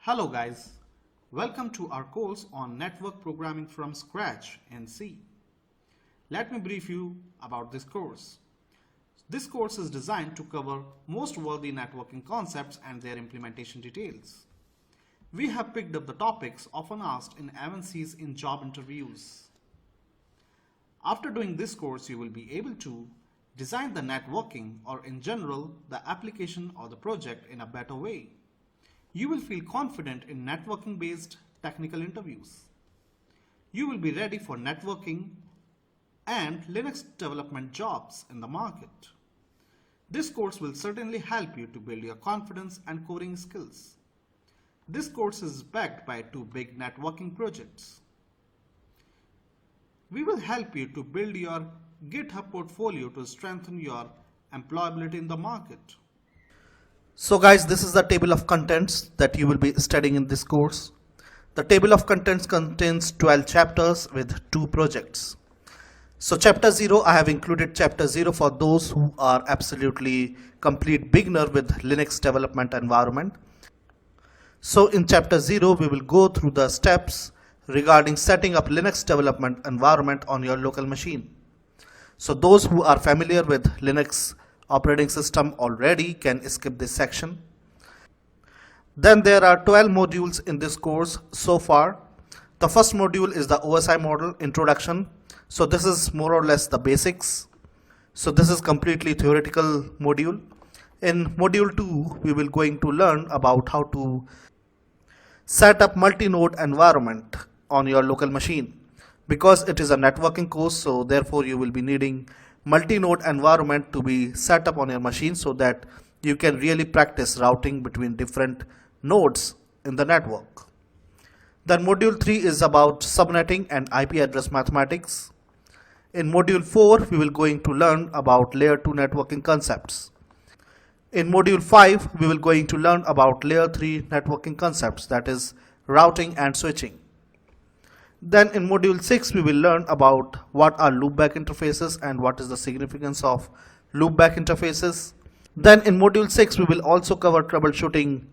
Hello guys, welcome to our course on network programming from scratch in C. Let me brief you about this course. This course is designed to cover most worthy networking concepts and their implementation details. We have picked up the topics often asked in MNCs in job interviews. After doing this course, you will be able to design the networking or in general the application or the project in a better way. You will feel confident in networking based technical interviews. You will be ready for networking and Linux development jobs in the market. This course will certainly help you to build your confidence and coding skills. This course is backed by two big networking projects. We will help you to build your GitHub portfolio to strengthen your employability in the market. So guys, this is the table of contents that you will be studying in this course. The table of contents contains 12 chapters with 2 projects. So chapter 0, I have included chapter 0 for those who are absolutely complete beginner with Linux development environment. So in chapter 0, we will go through the steps regarding setting up Linux development environment on your local machine. So those who are familiar with Linux operating system already can skip this section. Then there are 12 modules in this course so far. The first module is the OSI model introduction. So this is more or less the basics. So this is completely theoretical module. In module 2, we will going to learn about how to set up multi-node environment on your local machine. Because it is a networking course, so therefore you will be needing multi-node environment to be set up on your machine so that you can really practice routing between different nodes in the network. Then module 3 is about subnetting and IP address mathematics. In module 4, we will going to learn about layer 2 networking concepts. In module 5, we will going to learn about layer 3 networking concepts, that is routing and switching. Then in module 6, we will learn about what are loopback interfaces and what is the significance of loopback interfaces. Then in module 6, we will also cover troubleshooting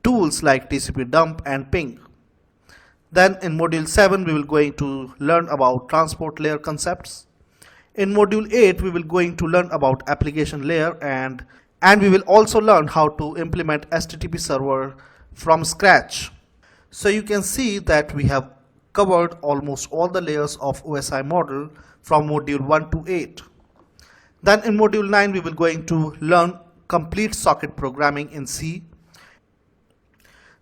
tools like TCP dump and ping. Then in module 7, we will going to learn about transport layer concepts. In module 8, we will going to learn about application layer and we will also learn how to implement HTTP server from scratch. So you can see that we have covered almost all the layers of OSI model from module 1 to 8. Then in module 9, we will going to learn complete socket programming in C.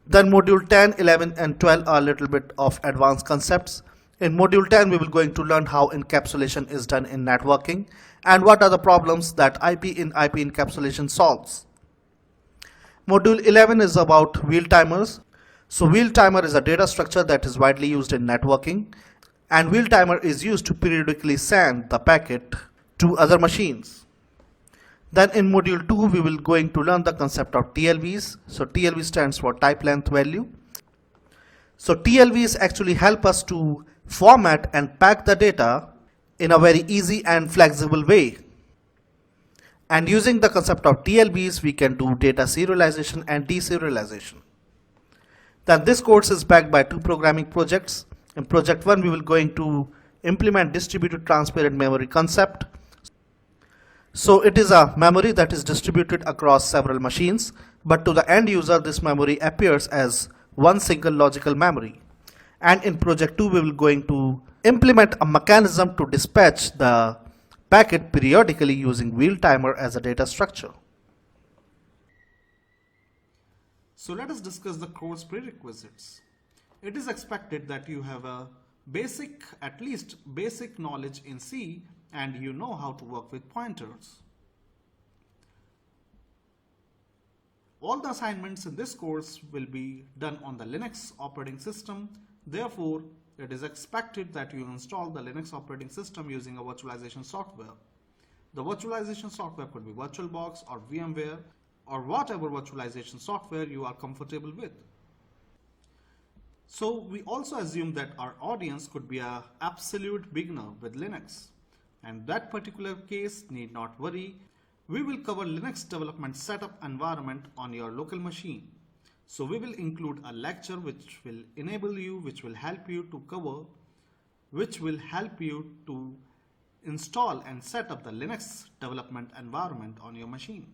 Then module 10, 11 and 12 are a little bit of advanced concepts. In module 10, we will going to learn how encapsulation is done in networking and what are the problems that IP in IP encapsulation solves. Module 11 is about wheel timers. So wheel timer is a data structure that is widely used in networking, and wheel timer is used to periodically send the packet to other machines. Then in module 2, we will going to learn the concept of TLVs. So TLV stands for type length value. So TLVs actually help us to format and pack the data in a very easy and flexible way. And using the concept of TLVs, we can do data serialization and deserialization. Then this course is backed by 2 programming projects. In project 1, we will going to implement distributed transparent memory concept. So it is a memory that is distributed across several machines, but to the end user this memory appears as one single logical memory. And in project 2, we will going to implement a mechanism to dispatch the packet periodically using wheel timer as a data structure. So let us discuss the course prerequisites. It is expected that you have a at least basic knowledge in C and you know how to work with pointers. All the assignments in this course will be done on the Linux operating system. Therefore, it is expected that you install the Linux operating system using a virtualization software. The virtualization software could be VirtualBox or VMware, or whatever virtualization software you are comfortable with. So we also assume that our audience could be an absolute beginner with Linux. And that particular case need not worry. We will cover Linux development setup environment on your local machine. So we will include a lecture which will enable you, which will help you to cover, which will help you to install and set up the Linux development environment on your machine.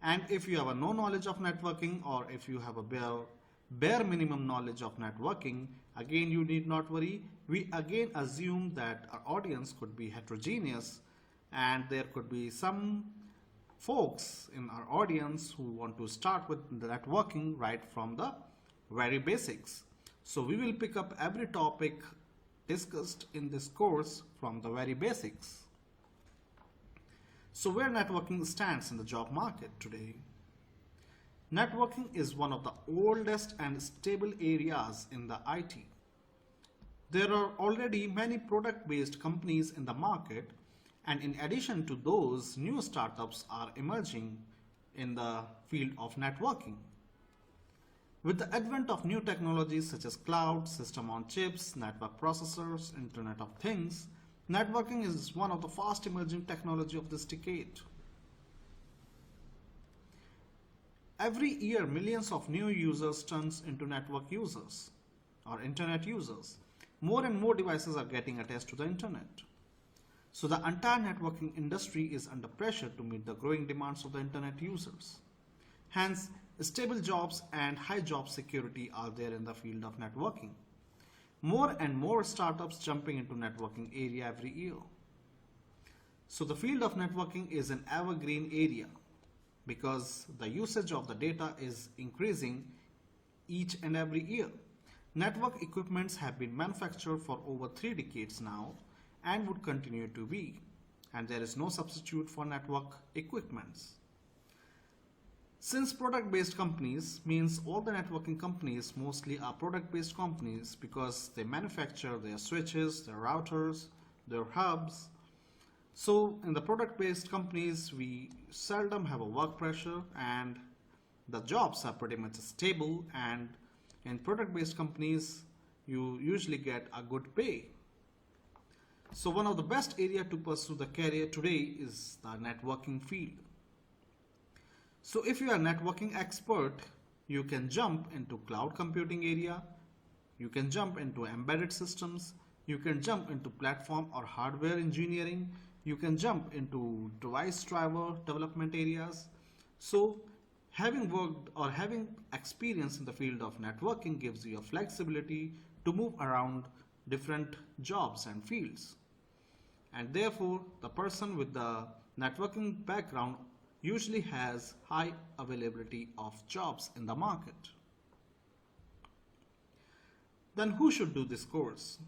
And if you have a no knowledge of networking, or if you have a bare minimum knowledge of networking, again you need not worry. We again assume that our audience could be heterogeneous and there could be some folks in our audience who want to start with the networking right from the very basics. So we will pick up every topic discussed in this course from the very basics. So where networking stands in the job market today? Networking is one of the oldest and stable areas in the IT. There are already many product-based companies in the market, and in addition to those, new startups are emerging in the field of networking. With the advent of new technologies such as cloud, system on chips, network processors, Internet of Things, networking is one of the fast emerging technology of this decade. Every year, millions of new users turns into network users or internet users. More and more devices are getting attached to the internet. So the entire networking industry is under pressure to meet the growing demands of the internet users. Hence, stable jobs and high job security are there in the field of networking. More and more startups jumping into networking area every year. So the field of networking is an evergreen area because the usage of the data is increasing each and every year. Network equipments have been manufactured for over 3 decades now and would continue to be, and there is no substitute for network equipments. Since product-based companies means all the networking companies mostly are product-based companies because they manufacture their switches, their routers, their hubs. So in the product-based companies, we seldom have a work pressure and the jobs are pretty much stable, and in product-based companies, you usually get a good pay. So one of the best area to pursue the career today is the networking field. So if you are a networking expert, you can jump into cloud computing area, you can jump into embedded systems, you can jump into platform or hardware engineering, you can jump into device driver development areas. So having worked or having experience in the field of networking gives you a flexibility to move around different jobs and fields. And therefore, the person with the networking background usually has high availability of jobs in the market. Then who should do this course?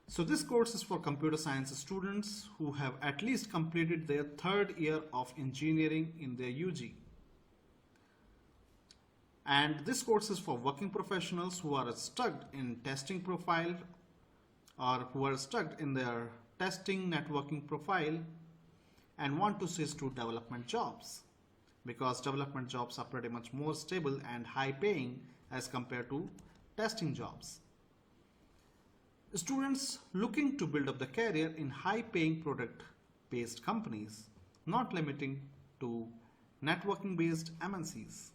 So this course is for computer science students who have at least completed their 3rd year of engineering in their UG. And this course is for working professionals who are stuck in testing profile or who are stuck in their testing networking profile and want to switch to development jobs, because development jobs are pretty much more stable and high paying as compared to testing jobs. Students looking to build up the career in high paying product based companies, not limiting to networking based MNCs.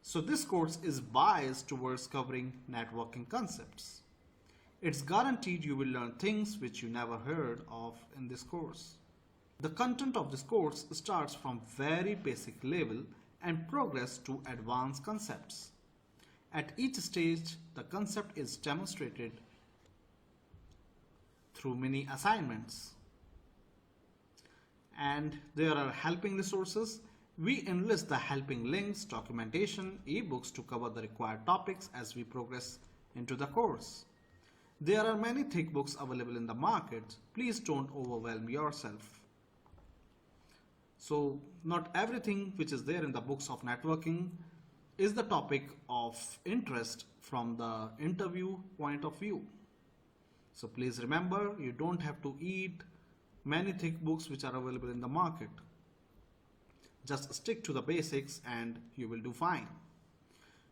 So this course is biased towards covering networking concepts. It's guaranteed you will learn things which you never heard of in this course. The content of this course starts from very basic level and progress to advanced concepts. At each stage, the concept is demonstrated through many assignments. And there are helping resources. We enlist the helping links, documentation, ebooks to cover the required topics as we progress into the course. There are many thick books available in the market. Please don't overwhelm yourself. So not everything which is there in the books of networking is the topic of interest from the interview point of view. So please remember, you don't have to eat many thick books which are available in the market. Just stick to the basics and you will do fine.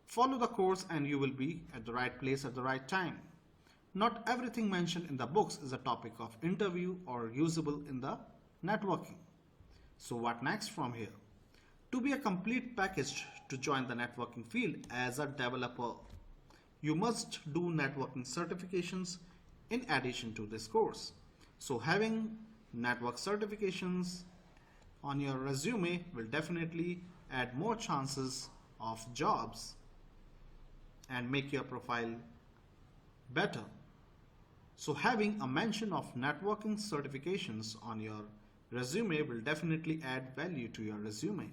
Follow the course and you will be at the right place at the right time. Not everything mentioned in the books is a topic of interview or usable in the networking. So what next from here? To be a complete package to join the networking field as a developer, you must do networking certifications in addition to this course. So having network certifications on your resume will definitely add more chances of jobs and make your profile better. So having a mention of networking certifications on your resume will definitely add value to your resume.